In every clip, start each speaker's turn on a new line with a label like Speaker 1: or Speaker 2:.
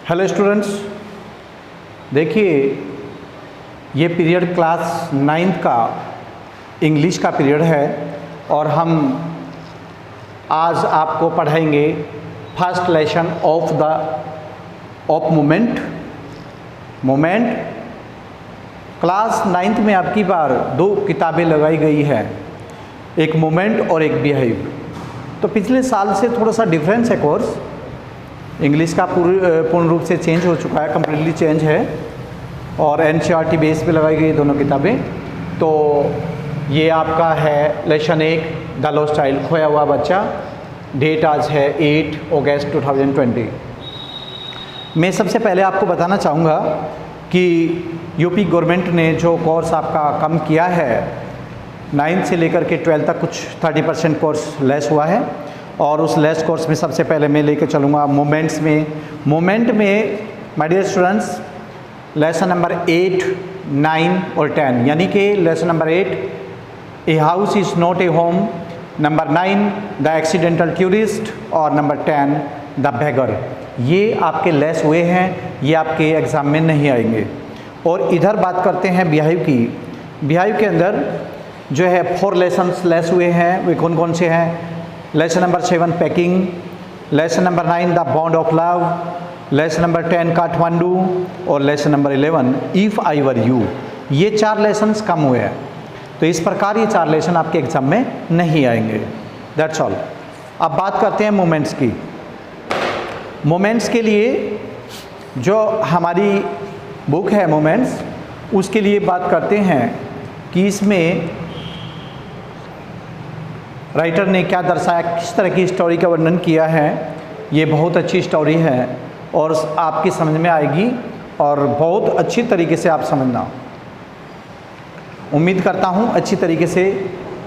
Speaker 1: Hello students, देखिए ये period class 9th का इंग्लिश का पीरियड है और हम आज आपको पढ़ाएंगे first lesson of moment. Class 9th में आपकी बार दो किताबें लगाई गई है, एक मोमेंट और एक बिहेव। तो पिछले साल से थोड़ा सा डिफरेंस है, कोर्स इंग्लिश का पूर्ण रूप से चेंज हो चुका है, कम्प्लीटली चेंज है और NCERT बेस पे लगाई गई दोनों किताबें। तो ये आपका है लेसन 1 द लॉस्ट चाइल्ड, खोया हुआ बच्चा। डेट आज है 8 अगस्त 2020। मैं सबसे पहले आपको बताना चाहूँगा कि यूपी गवर्नमेंट ने जो कोर्स आपका कम किया है, 9th से लेकर के 12th तक कुछ 30% कोर्स लेस हुआ है और उस लेस कोर्स में सबसे पहले मैं लेके चलूँगा मोमेंट में my dear students lesson number 8, 9 और 10, यानी कि lesson number 8 a house is not a home, number 9 the accidental tourist और नंबर 10 द बेगर। ये आपके लेस हुए हैं, ये आपके एग्ज़ाम में नहीं आएंगे। और इधर बात करते हैं बिहेव की। बिहेव के अंदर जो है 4 लेसन्स लेस हुए हैं, वे कौन कौन से हैं? Lesson number 7 packing, lesson number 9 the bond of love, lesson number 10 Kathmandu और lesson number 11 if I were you. ये 4 लेसन्स कम हुए हैं, तो इस प्रकार ये 4 लेसन आपके एग्जाम में नहीं आएंगे। That's all. अब बात करते हैं मोमेंट्स की। मोमेंट्स के लिए जो हमारी बुक है मोमेंट्स, उसके लिए बात करते हैं कि इसमें राइटर ने क्या दर्शाया, किस तरह की स्टोरी का वर्णन किया है। ये बहुत अच्छी स्टोरी है और आपकी समझ में आएगी और बहुत अच्छी तरीके से आप समझना। उम्मीद करता हूँ अच्छी तरीके से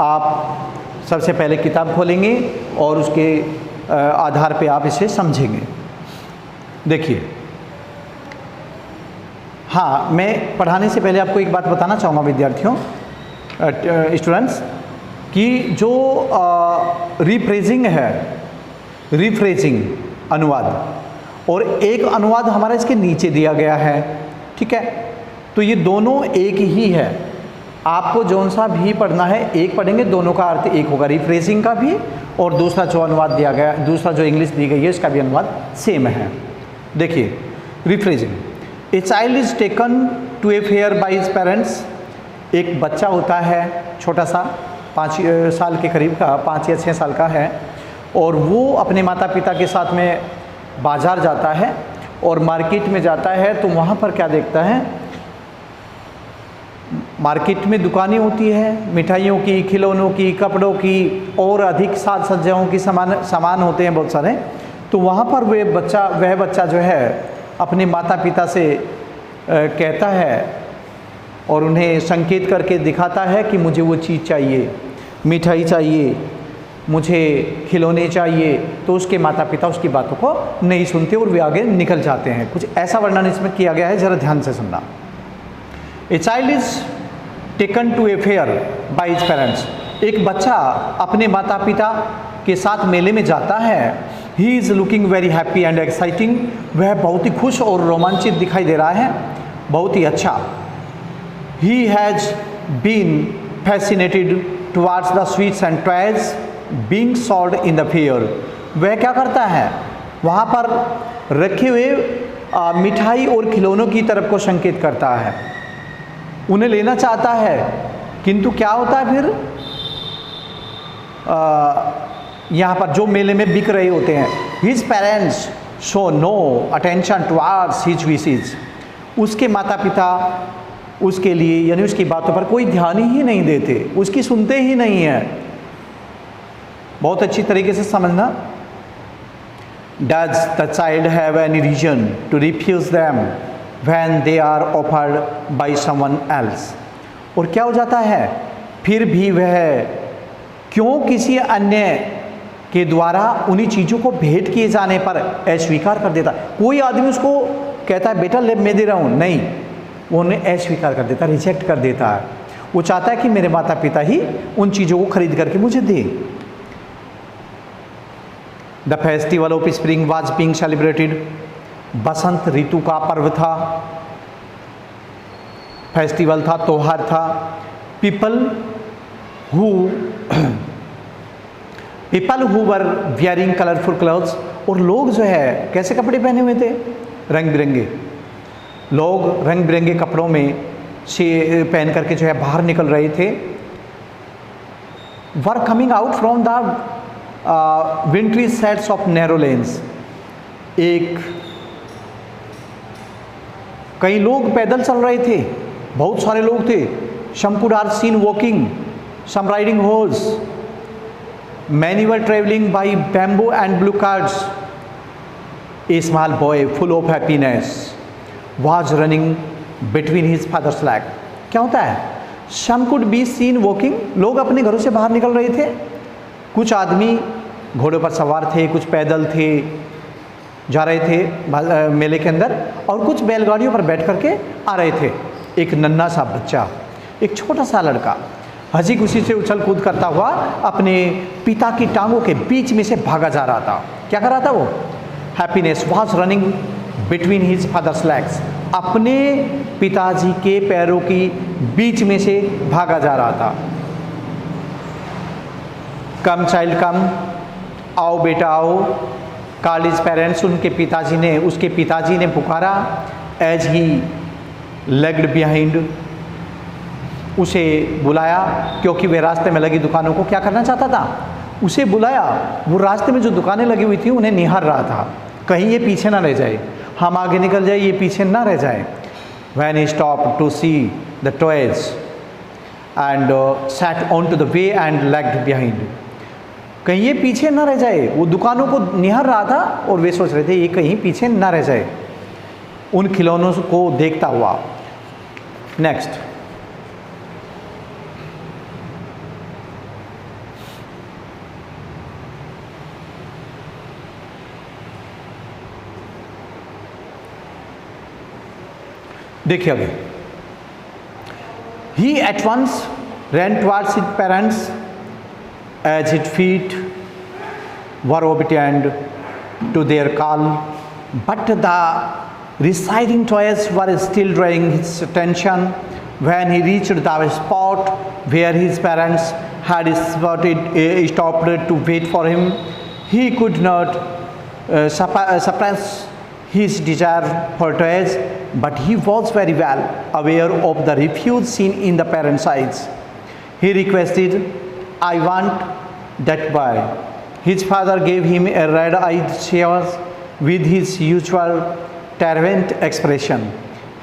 Speaker 1: आप सबसे पहले किताब खोलेंगे और उसके आधार पे आप इसे समझेंगे। देखिए, हाँ, मैं पढ़ाने से पहले आपको एक बात बताना चाहूँगा विद्यार्थियों, स्टूडेंट्स, कि जो रिफ्रेजिंग है, रिफ्रेजिंग अनुवाद और एक अनुवाद हमारा इसके नीचे दिया गया है, ठीक है। तो ये दोनों एक ही है, आपको जौन सा भी पढ़ना है एक पढ़ेंगे, दोनों का अर्थ एक होगा, रिफ्रेजिंग का भी और दूसरा जो अनुवाद दिया गया, दूसरा जो इंग्लिश दी गई है इसका भी अनुवाद सेम है। देखिए, rephrasing, a child is taken to a fair by his parents. एक बच्चा होता है छोटा सा, 5 साल के करीब का, 5 या 6 साल का है, और वो अपने माता पिता के साथ में बाज़ार जाता है और मार्केट में जाता है। तो वहाँ पर क्या देखता है, मार्केट में दुकानें होती है मिठाइयों की, खिलौनों की, कपड़ों की और अधिक साज सज्जाओं की सामान होते हैं बहुत सारे। तो वहाँ पर वह बच्चा जो है अपने माता पिता से कहता है और उन्हें संकेत करके दिखाता है कि मुझे वो चीज़ चाहिए, मिठाई चाहिए, मुझे खिलौने चाहिए। तो उसके माता पिता उसकी बातों को नहीं सुनते और वे आगे निकल जाते हैं। कुछ ऐसा वर्णन इसमें किया गया है, ज़रा ध्यान से सुनना। A child is taken to a fair by his parents. एक बच्चा अपने माता पिता के साथ मेले में जाता है। He is looking very happy and exciting. वह बहुत ही खुश और रोमांचित दिखाई दे रहा है, बहुत ही अच्छा। He has been fascinated towards the sweets and toys being sold in the fair. वह क्या करता है, वहाँ पर रखे हुए मिठाई और खिलौनों की तरफ को संकेत करता है, उन्हें लेना चाहता है। किंतु क्या होता है फिर, यहाँ पर जो मेले में बिक रहे होते हैं, His parents show no attention towards his wishes. उसके माता पिता उसके लिए यानी उसकी बातों पर कोई ध्यान ही नहीं देते, उसकी सुनते ही नहीं है। बहुत अच्छी तरीके से समझना। Does the child have any reason to refuse them when they are offered by someone else? और क्या हो जाता है, फिर भी वह क्यों किसी अन्य के द्वारा उन्हीं चीज़ों को भेंट किए जाने पर अस्वीकार कर देता। कोई आदमी उसको कहता है बेटा ले मैं दे रहा हूँ, नहीं, वो उन्हें अस्वीकार कर देता, रिजेक्ट कर देता है। वो चाहता है कि मेरे माता पिता ही उन चीज़ों को खरीद करके मुझे दे। The festival of spring was being celebrated. बसंत ऋतु का पर्व था, फेस्टिवल था, त्योहार था। People who were wearing colourful clothes, और लोग जो है कैसे कपड़े पहने हुए थे, रंग बिरंगे। लोग रंग बिरंगे कपड़ों में से पहन करके जो है बाहर निकल रहे थे। Were coming out from the विंट्री sets of narrow lens. कई लोग पैदल चल रहे थे, बहुत सारे लोग थे। some could are seen walking, some riding horse, many were traveling by bamboo and blue carts. A small boy full of happiness was running between his father's leg. क्या होता है? some could be seen walking, लोग अपने घरों से बाहर निकल रहे थे। कुछ आदमी घोड़ों पर सवार थे, कुछ पैदल थे, जा रहे थे मेले के अंदर, और कुछ बैलगाड़ियों पर बैठ करके आ रहे थे। एक नन्हा सा बच्चा, एक छोटा सा लड़का हंसी खुशी से उछल कूद करता हुआ अपने पिता की टांगों के बीच में से भागा जा रहा था। क्या कर रहा था वो? Happiness was running between his father's legs, अपने पिताजी के पैरों की बीच में से भागा जा रहा था। कम चाइल्ड कम, आओ बेटा आओ, कॉल्ड हिज पेरेंट्स, उसके पिताजी ने पुकारा। एज ही लेग्ड बिहाइंड, उसे बुलाया, क्योंकि वह रास्ते में लगी दुकानों को क्या करना चाहता था? उसे बुलाया। वो रास्ते में जो दुकानें लगी हुई थी उन्हें निहार रहा था, कहीं ये पीछे ना रह जाए, हम आगे निकल जाए, ये पीछे ना रह जाए। When he stopped to see the toys and sat onto the way and lagged behind, कहीं ये पीछे ना रह जाए। वो दुकानों को निहार रहा था और वे सोच रहे थे ये कहीं पीछे ना रह जाए, उन खिलौनों को देखता हुआ। नेक्स्ट, देखिए आगे। He at once ran towards his parents as his feet were obedient to their call, but the receding toys were still drawing his attention. When he reached the spot where his parents had stopped to wait for him, he could not suppress his desire for toys, but he was very well aware of the refuse seen in the parents' eyes. He requested, I want that boy. His father gave him a red-eyed stare with his usual tolerant expression.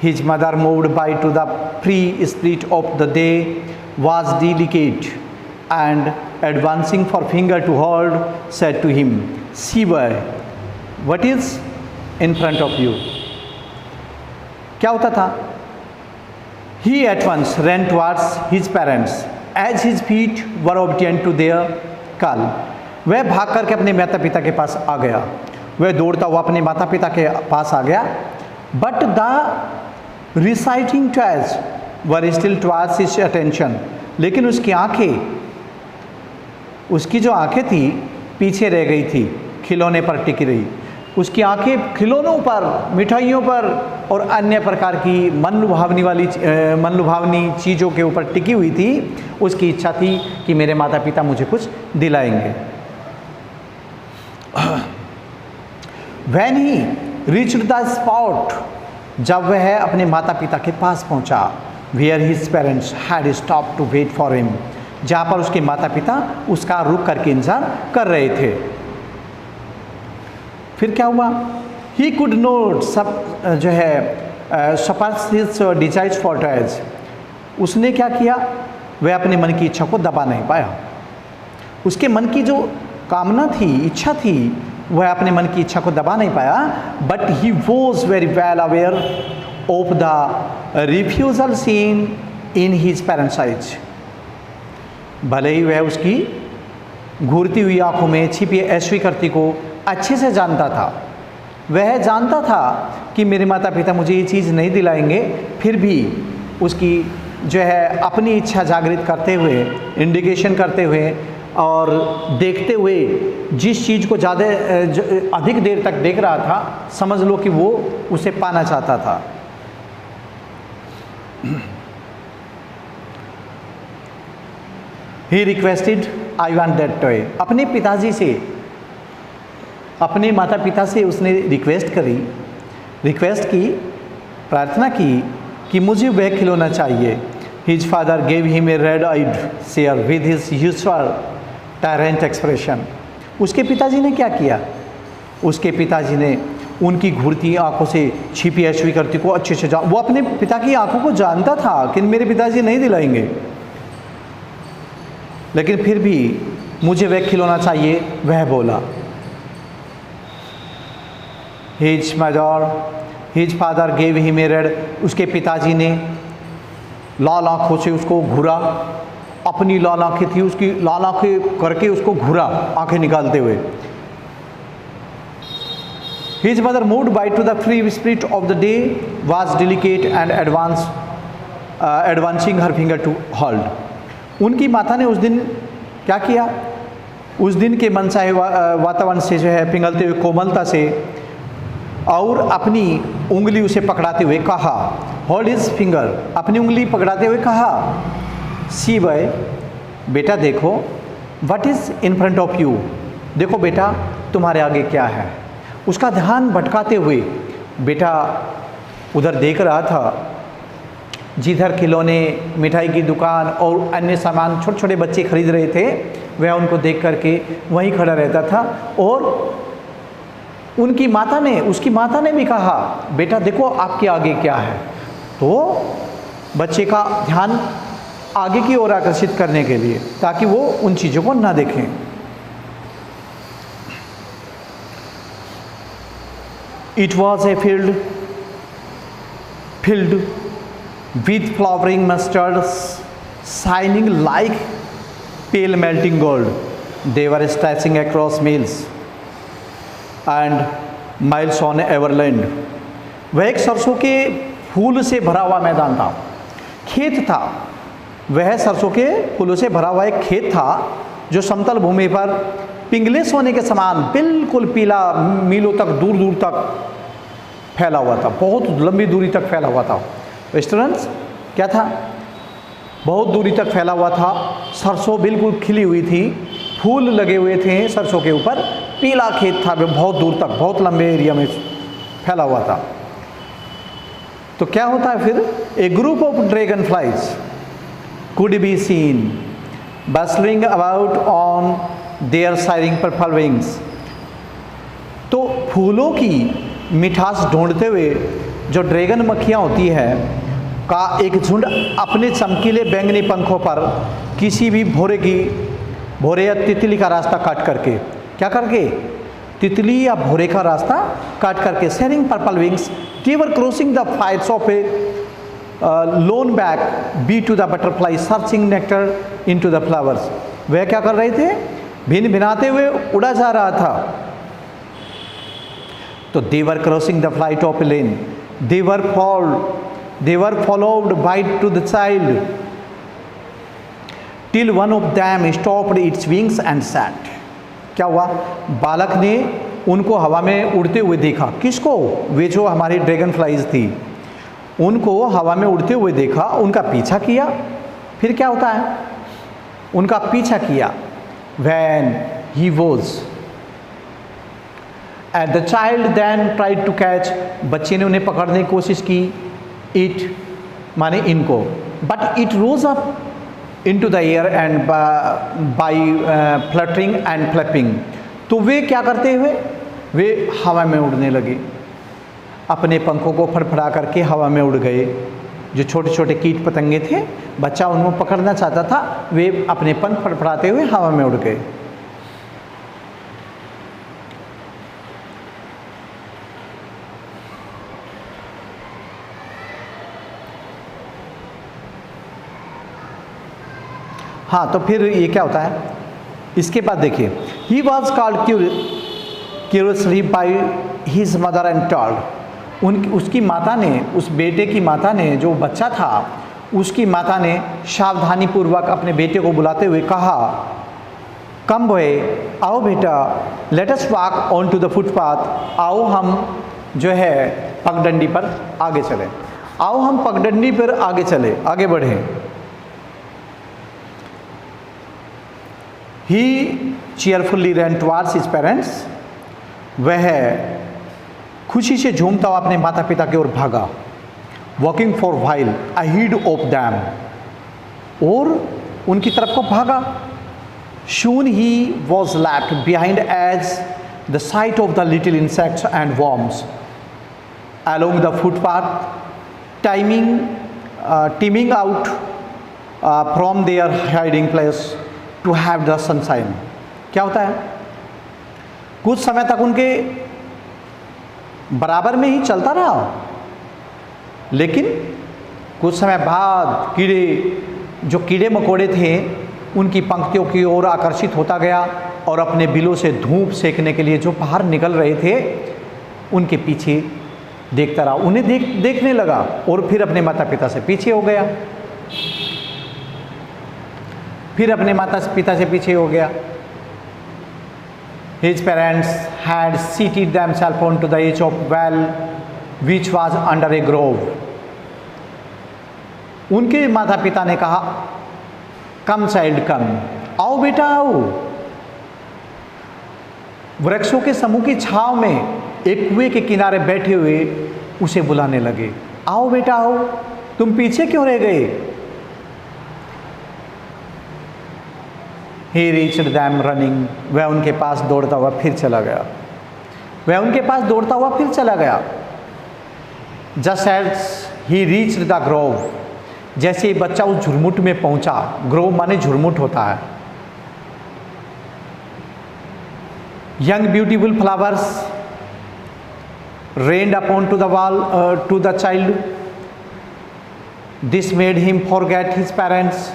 Speaker 1: His mother, moved by to the free spirit of the day, was delicate, and advancing for finger to hold, said to him, see boy, what is in front of you? क्या होता था? He at once ran towards his parents as his feet were obedient to their call. वह भाग करके अपने माता पिता के पास आ गया, वह दौड़ता हुआ अपने माता पिता के पास आ गया। But the reciting toys were still towards his attention. लेकिन उसकी जो आंखें थी पीछे रह गई थी, खिलौने पर टिकी रही। उसकी आंखें खिलौनों पर, मिठाइयों पर और अन्य प्रकार की मन लुभावनी चीज़ों के ऊपर टिकी हुई थी। उसकी इच्छा थी कि मेरे माता पिता मुझे कुछ दिलाएंगे। When he reached the spot, जब वह अपने माता पिता के पास पहुंचा, where his parents had stopped to wait for him, जहाँ पर उसके माता पिता उसका रुक करके इंतजार कर रहे थे। फिर क्या हुआ? He could not suppress his desires for toys. उसने क्या किया? वह अपने मन की इच्छा को दबा नहीं पाया। उसके मन की जो कामना थी, इच्छा थी, वह अपने मन की इच्छा को दबा नहीं पाया। But he was very well aware of the refusal seen in his parents' eyes. भले ही वह उसकी घूरती हुई आंखों में छिपी अस्वीकृति को अच्छे से जानता था। वह जानता था कि मेरे माता पिता मुझे ये चीज़ नहीं दिलाएंगे, फिर भी उसकी जो है अपनी इच्छा जागृत करते हुए, इंडिकेशन करते हुए और देखते हुए जिस चीज़ को ज़्यादा अधिक देर तक देख रहा था, समझ लो कि वो उसे पाना चाहता था। He requested I want that toy. अपने पिताजी से, अपने माता पिता से उसने रिक्वेस्ट की, प्रार्थना की कि मुझे वह खिलौना चाहिए। His father gave him a red eyed stare with his usual tyrant expression. उसके पिताजी ने क्या किया? उसके पिताजी ने उनकी घूरती आंखों से छिपी ऐश्वी करती को अच्छे से वो अपने पिता की आंखों को जानता था कि मेरे पिताजी नहीं दिलाएंगे, लेकिन फिर भी मुझे वह खिलौना चाहिए, वह बोला। His father gave him a red. उसके पिताजी ने लाल आंखों से उसको घूरा, अपनी लाल आंखें थी, उसकी लाल आंखें करके उसको घूरा, आंखें निकालते हुए। His mother moved by to the free spirit of the day was delicate and advancing her finger to hold. उनकी माता ने उस दिन क्या किया? उस दिन के मनचाहे वातावरण से जो है पिघलते हुए कोमलता से और अपनी उंगली उसे पकड़ाते हुए कहा, होल्ड हिज फिंगर, अपनी उंगली पकड़ाते हुए कहा, सी बॉय, बेटा देखो, what is in front of you, देखो बेटा तुम्हारे आगे क्या है। उसका ध्यान भटकाते हुए बेटा उधर देख रहा था जिधर खिलौने, मिठाई की दुकान और अन्य सामान छोटे छोटे बच्चे खरीद रहे थे, वह उनको देख करके वहीं खड़ा रहता था। और उसकी माता ने भी कहा, बेटा देखो आपके आगे क्या है। तो बच्चे का ध्यान आगे की ओर आकर्षित करने के लिए, ताकि वो उन चीज़ों को ना देखें। It was a field with flowering mustards shining like pale melting gold. They were stretching across mills and miles on everland. वह एक सरसों के फूल से भरा हुआ मैदान था, खेत था। वह सरसों के फूलों से भरा हुआ एक खेत था जो समतल भूमि पर पिंगले सोने के समान बिल्कुल पीला, मीलों तक दूर दूर तक फैला हुआ था, बहुत लंबी दूरी तक फैला हुआ था। स्टूडेंट्स, क्या था? बहुत दूरी तक फैला हुआ था। सरसों बिल्कुल खिली हुई थी, फूल लगे हुए थे सरसों के ऊपर, पीला खेत था, बहुत दूर तक, बहुत लंबे एरिया में फैला हुआ था। तो क्या होता है फिर? A group of dragonflies could be seen bustling about on their shining purple wings. तो फूलों की मिठास ढूंढते हुए जो ड्रैगन मक्खियाँ होती है का एक झुंड अपने चमकीले बैंगनी पंखों पर किसी भी भोरे या तितली का रास्ता काट करके, क्या करके? तितली या भोरे का रास्ता काट करके, sharing purple wings, they were crossing the fights of a lone back bee to the butterfly searching nectar into the flowers. वह क्या कर रहे थे? भिन भिनाते हुए उड़ा जा रहा था। तो they were crossing the flight of a lane. They were followed by to the child till one of them stopped its wings and sat. क्या हुआ? बालक ने उनको हवा में उड़ते हुए देखा। किसको? वे जो हमारी ड्रैगन फ्लाइज थी, उनको हवा में उड़ते हुए देखा, उनका पीछा किया। फिर क्या होता है? उनका पीछा किया। When he was and the child then tried to catch, बच्चे ने उन्हें पकड़ने की कोशिश की, it माने इनको, but it rose up into the air and by fluttering and flapping. तो वे क्या करते हुए? वे हवा में उड़ने लगे, अपने पंखों को फड़फड़ा करके हवा में उड़ गए। जो छोटे छोटे कीट पतंगे थे, बच्चा उनको पकड़ना चाहता था, वे अपने पंख फड़फड़ाते हुए हवा में उड़ गए। हाँ, तो फिर ये क्या होता है? इसके बाद देखिए, he was called curiously by his mother and told. उसकी माता ने, उस बेटे की माता ने, जो बच्चा था, उसकी माता ने सावधानी पूर्वक अपने बेटे को बुलाते हुए कहा, कम बॉय, आओ बेटा, let us walk on to the footpath, आओ हम जो है पगडंडी पर आगे चले, आओ हम पगडंडी पर आगे चले, आगे बढ़ें। ही चीयरफुली रैन टुवर्ड्स हिज पेरेंट्स, वह खुशी से झूमता हुआ अपने माता पिता की ओर भागा। Walking for while ahead of them, और उनकी तरफ को भागा। Soon he was left behind as the sight of the little insects and worms along the footpath teeming out from their hiding place to have the sunshine। क्या होता है, कुछ समय तक उनके बराबर में ही चलता रहा, लेकिन कुछ समय बाद जो कीड़े मकोड़े थे उनकी पंक्तियों की ओर आकर्षित होता गया और अपने बिलों से धूप सेकने के लिए जो बाहर निकल रहे थे उनके पीछे देखता रहा, उन्हें देखने लगा और फिर अपने माता पिता से पीछे हो गया, फिर अपने माता पिता से पीछे हो गया। His parents had seated themselves onto the edge of well which was under a grove। उनके माता पिता ने कहा, कम चाइल्ड कम, आओ बेटा आओ। वृक्षों के समूह की छांव में एक कुएं के किनारे बैठे हुए उसे बुलाने लगे, आओ बेटा आओ, तुम पीछे क्यों रह गए। He reached them running, वह उनके पास दौड़ता हुआ फिर चला गया, वह उनके पास दौड़ता हुआ फिर चला गया। Just as he reached the grove, जैसे ही बच्चा उस झुरमुट में पहुंचा, ग्रोव माने झुरमुट होता है। Young beautiful flowers rained upon to the wall to the child, this made him forget his parents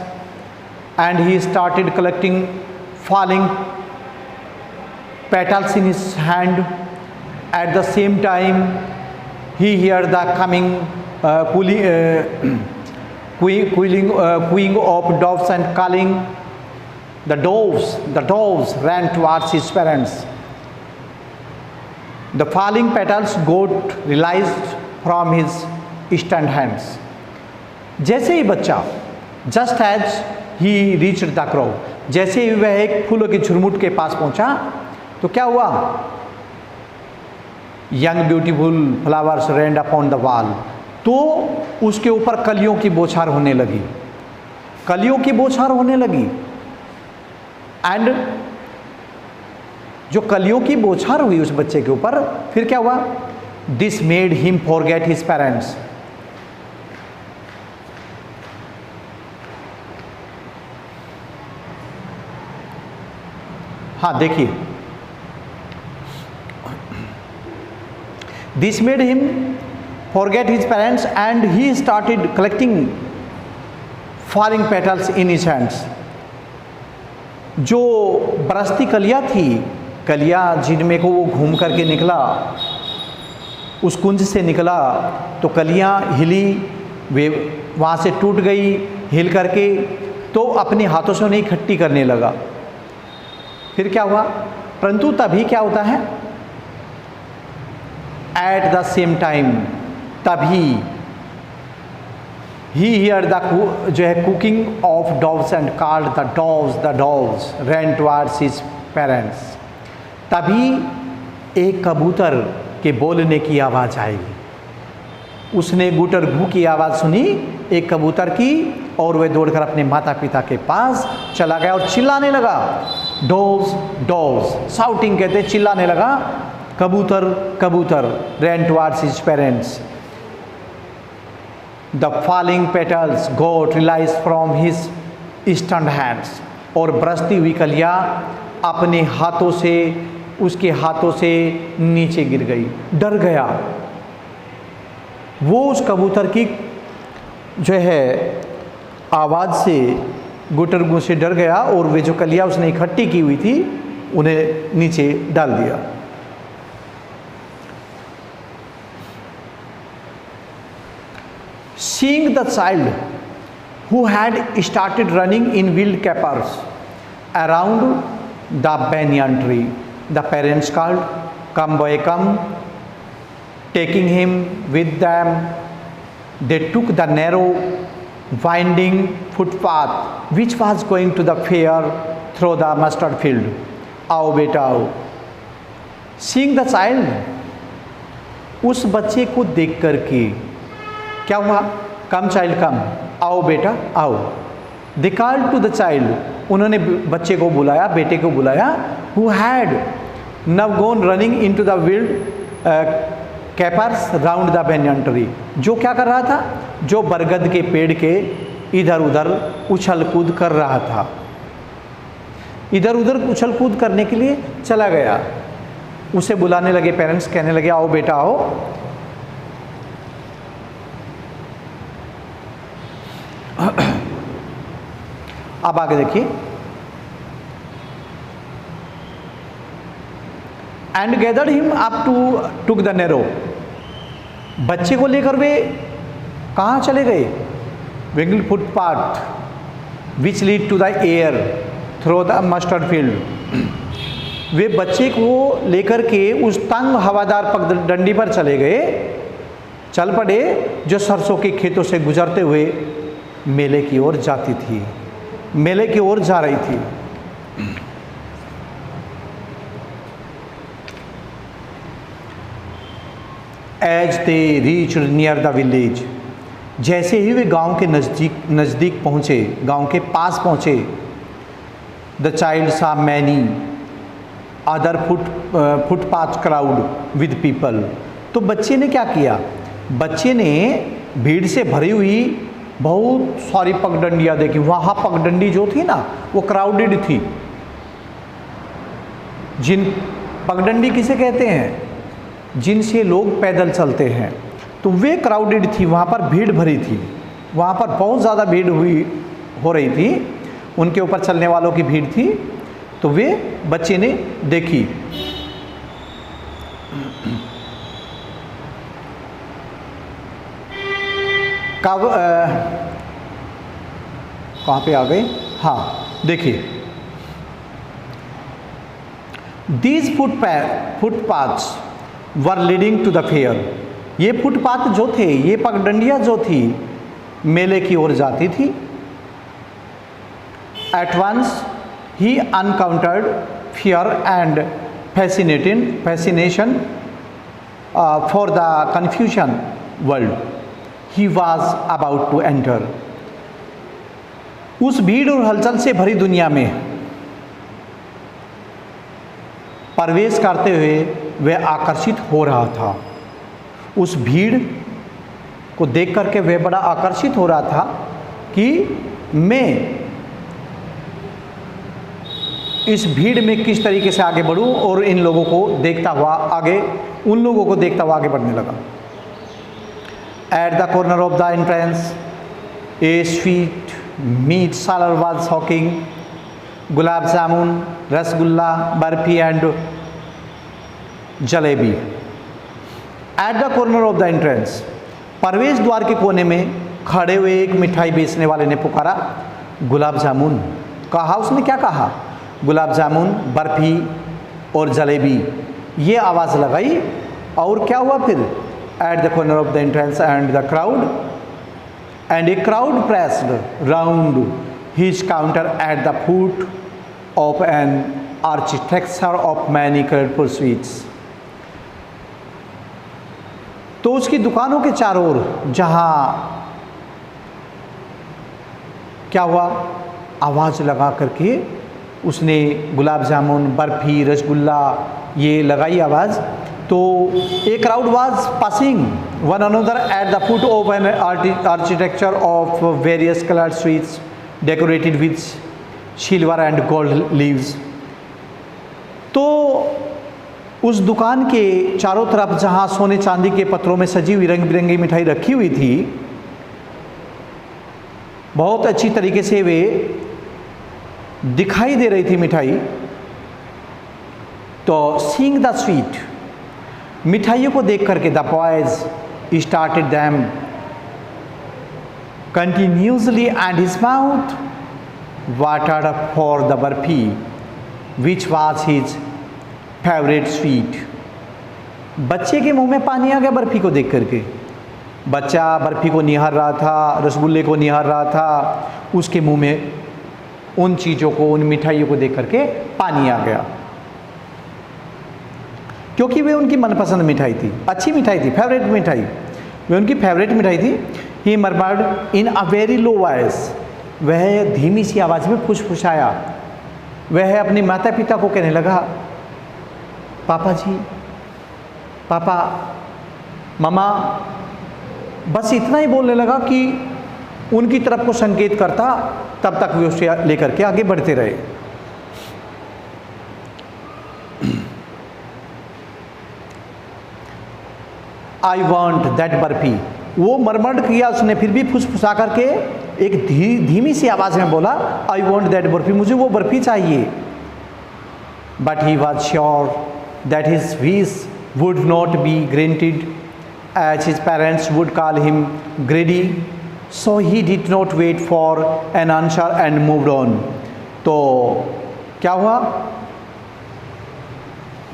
Speaker 1: and he started collecting falling petals in his hand. At the same time he hear the coming cooing of doves and calling. The doves ran towards his parents. The falling petals got released from his stunned hands. जैसे ही बच्चा just as he reached the grove, जैसे ही वह एक फूलों की झुरमुट के पास पहुंचा तो क्या हुआ, young beautiful flowers rained upon the wall, तो उसके ऊपर कलियों की बौछार होने लगी, कलियों की बौछार होने लगी। एंड जो कलियों की बौछार हुई उस बच्चे के ऊपर, फिर क्या हुआ, this made him forget his parents. हाँ देखिए, this made him forget his parents and he started collecting falling petals in his hands। जो बरसती कलियाँ थी, कलियाँ जिनमें को वो घूम करके निकला, उस कुंज से निकला तो कलियाँ हिली, वे वहाँ से टूट गई हिल करके, तो अपने हाथों से उन्हें इकट्ठी करने लगा। फिर क्या हुआ, परंतु तभी क्या होता है, एट द सेम टाइम, तभी ही हियर द जो है cooking of doves and called the doves ran towards his parents. तभी एक कबूतर के बोलने की आवाज़ आई, उसने गुटर घू की आवाज़ सुनी एक कबूतर की, और वह दौड़कर अपने माता पिता के पास चला गया और चिल्लाने लगा, डॉव्स, शाउटिंग कहते, चिल्लाने लगा, कबूतर कबूतर, ran towards his parents. The falling petals got released from his stunned hands, और बरसती हुई कलियाँ अपने हाथों से, उसके हाथों से नीचे गिर गई, डर गया। वो उस कबूतर की जो है आवाज़ से, गुटरगू से डर गया, और वे जो कलियाँ उसने इकट्ठी की हुई थी उन्हें नीचे डाल दिया। Seeing the child who had started running in wild capers around the banyan tree. The parents called, "Come boy, come." Taking him with them, they took the narrow, winding footpath which was going to the fair through the mustard field. आओ बेटा आओ. Seeing the child, उस बच्चे को देख करके क्या हुआ? Come child come. आओ बेटा आओ. They called to the child. उन्होंने बच्चे को बुलाया, बेटे को बुलाया. Who had now gone running into the wild capers round the banyan tree. जो क्या कर रहा था? जो बरगद के पेड़ के इधर उधर उछल कूद कर रहा था. इधर उधर उछल कूद करने के लिए चला गया. उसे बुलाने लगे पेरेंट्स, कहने लगे आओ बेटा आओ. अब आगे देखिए. And gathered him up to the narrow. बच्चे को लेकर वे कहाँ चले गए? विंगल footpath which lead to the air through the mustard field. वे बच्चे को लेकर के उस तंग हवादार पगडंडी पर चले गए, चल पड़े जो सरसों के खेतों से गुजरते हुए मेले की ओर जाती थी, मेले की ओर जा रही थी. As they reach near the village. जैसे ही वे गांव के नज़दीक पहुँचे, गांव के पास पहुँचे, द चाइल्ड सा many other footpath crowd with people. तो बच्चे ने क्या किया? बच्चे ने भीड़ से भरी हुई बहुत सारी पगडंडियाँ देखी. वहाँ पगडंडी जो थी ना वो क्राउडेड थी. जिन पगडंडी किसे कहते हैं? जिनसे लोग पैदल चलते हैं. तो वे क्राउडेड थी, वहाँ पर भीड़ भरी थी. वहाँ पर बहुत ज़्यादा भीड़ हो रही थी, उनके ऊपर चलने वालों की भीड़ थी. तो वे बच्चे ने देखी. कहाँ पे आ गए? हाँ देखिए. These footpaths were leading to the fair. ये फुटपाथ जो थे, ये पगडंडियाँ जो थी, मेले की ओर जाती थी. At once he encountered fear and fascination for the confusion world he was about to enter. उस भीड़ और हलचल से भरी दुनिया में प्रवेश करते हुए वह आकर्षित हो रहा था. उस भीड़ को देख करके वह बड़ा आकर्षित हो रहा था कि मैं इस भीड़ में किस तरीके से आगे बढ़ूं, और इन लोगों को देखता हुआ आगे, उन लोगों को देखता हुआ आगे बढ़ने लगा. At the corner of the entrance a sweetmeat seller was hawking. Gulab jamun, rasgulla, barfi and jalebi. At the corner of the entrance, प्रवेश द्वार के कोने में खड़े हुए एक मिठाई बेचने वाले ने पुकारा, गुलाब जामुन. कहा, उसने क्या कहा? गुलाब जामुन, बर्फी और जलेबी. ये आवाज़ लगाई और क्या हुआ फिर? Eight the corner of the entrance and a crowd pressed round his counter at the foot of an architecture of many colourful sweets. तो उसकी दुकानों के चारों ओर जहाँ क्या हुआ? आवाज़ लगा करके उसने गुलाब जामुन, बर्फी, रसगुल्ला ये लगाई आवाज़. तो a crowd was passing one another at the foot of an architecture of various coloured sweets decorated with silver and gold leaves. तो उस दुकान के चारों तरफ जहाँ सोने चांदी के पत्रों में सजी हुई रंग बिरंगी मिठाई रखी हुई थी, बहुत अच्छी तरीके से वे दिखाई दे रही थी मिठाई. तो सीइंग द स्वीट, मिठाइयों को देख करके the boys started them continuously and his mouth watered for the barfi which was his favourite sweet. बच्चे के मुंह में पानी आ गया बर्फ़ी को देख करके। बच्चा बर्फ़ी को निहार रहा था, रसगुल्ले को निहार रहा था, उसके मुंह में उन चीज़ों को, उन मिठाइयों को देख करके पानी आ गया, क्योंकि वे उनकी मनपसंद मिठाई थी, अच्छी मिठाई थी, फेवरेट मिठाई, वे उनकी फेवरेट मिठाई थी। He murmured in a very low voice, वह धीमी सी आवाज़ में फुसफुसाया। वह अपने माता पिता को कहने लगा, पापा जी, पापा, ममा, बस इतना ही बोलने लगा कि उनकी तरफ को संकेत करता, तब तक वे उसे लेकर के आगे बढ़ते रहे। आई वॉन्ट दैट बर्फी, वो मरमर्ड किया उसने, फिर भी फुसफुसा करके एक धीमी सी आवाज़ में बोला, आई वॉन्ट दैट बर्फी, मुझे वो बर्फी चाहिए। But he was sure that his wish would not be granted as his parents would call him greedy, so he did not wait for an answer and moved on। तो क्या हुआ,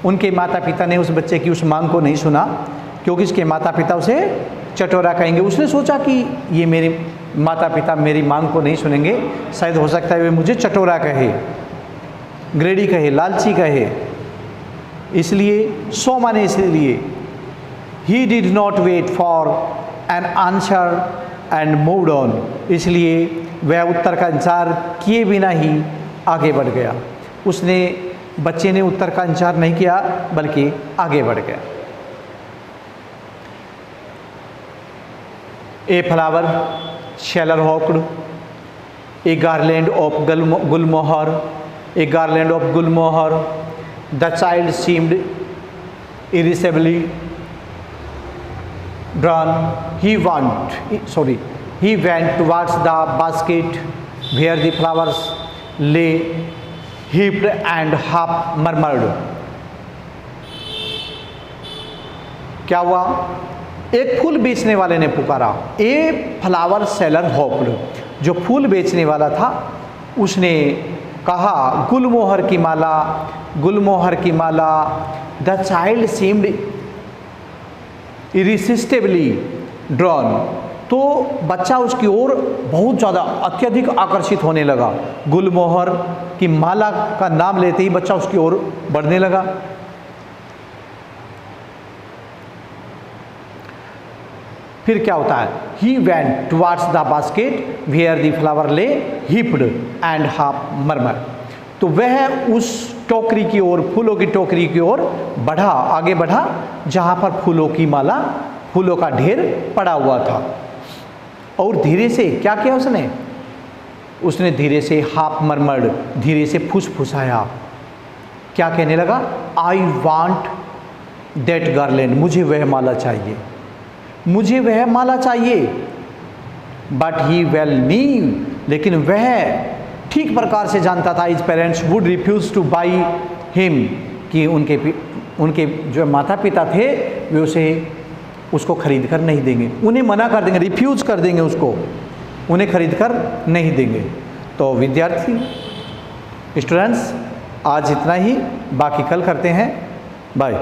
Speaker 1: उनके माता पिता ने उस बच्चे की उस मांग को नहीं सुना, क्योंकि उसके माता पिता उसे चटोरा कहेंगे। उसने सोचा कि ये मेरे माता पिता मेरी मांग को नहीं सुनेंगे, शायद हो सकता है वे मुझे चटोरा कहे, ग्रेडी कहे, लालची कहे, इसलिए सो माने इसलिए He did not wait for an answer and moved on, इसलिए वह उत्तर का इंतजार किए बिना ही आगे बढ़ गया। उसने, बच्चे ने उत्तर का इंतजार नहीं किया बल्कि आगे बढ़ गया। A flower seller hawked a garland of gulmohar, a garland of gulmohar, the child seemed irascibly drawn, he went towards the basket where the flowers lay heaped and half murmured। क्या हुआ, एक फूल बेचने वाले ने पुकारा, ए फ्लावर सेलर हॉप्ड, जो फूल बेचने वाला था उसने कहा, गुलमोहर की माला, गुलमोहर की माला। द चाइल्ड सीम्ड इरिसिस्टिबली ड्रॉन, तो बच्चा उसकी ओर बहुत ज़्यादा अत्यधिक आकर्षित होने लगा। गुलमोहर की माला का नाम लेते ही बच्चा उसकी ओर बढ़ने लगा। फिर क्या होता है, he went towards the basket where the flower lay heaped and half murmur, तो वह उस टोकरी की ओर, फूलों की टोकरी की ओर बढ़ा, आगे बढ़ा, जहाँ पर फूलों की माला, फूलों का ढेर पड़ा हुआ था। और धीरे से क्या किया उसने, उसने धीरे से हाफ मरमर्ड, धीरे से फुसफुसाया। क्या कहने लगा, आई वांट दैट गार्लैंड, मुझे वह माला चाहिए, मुझे वह माला चाहिए। बट ही वेल न्यू, लेकिन वह ठीक प्रकार से जानता था, his parents would refuse to buy him, कि उनके जो माता पिता थे वे उसको खरीद कर नहीं देंगे, उन्हें मना कर देंगे, रिफ्यूज़ कर देंगे उसको, उन्हें खरीद कर नहीं देंगे। तो विद्यार्थी स्टूडेंट्स, आज इतना ही, बाकी कल करते हैं। बाय।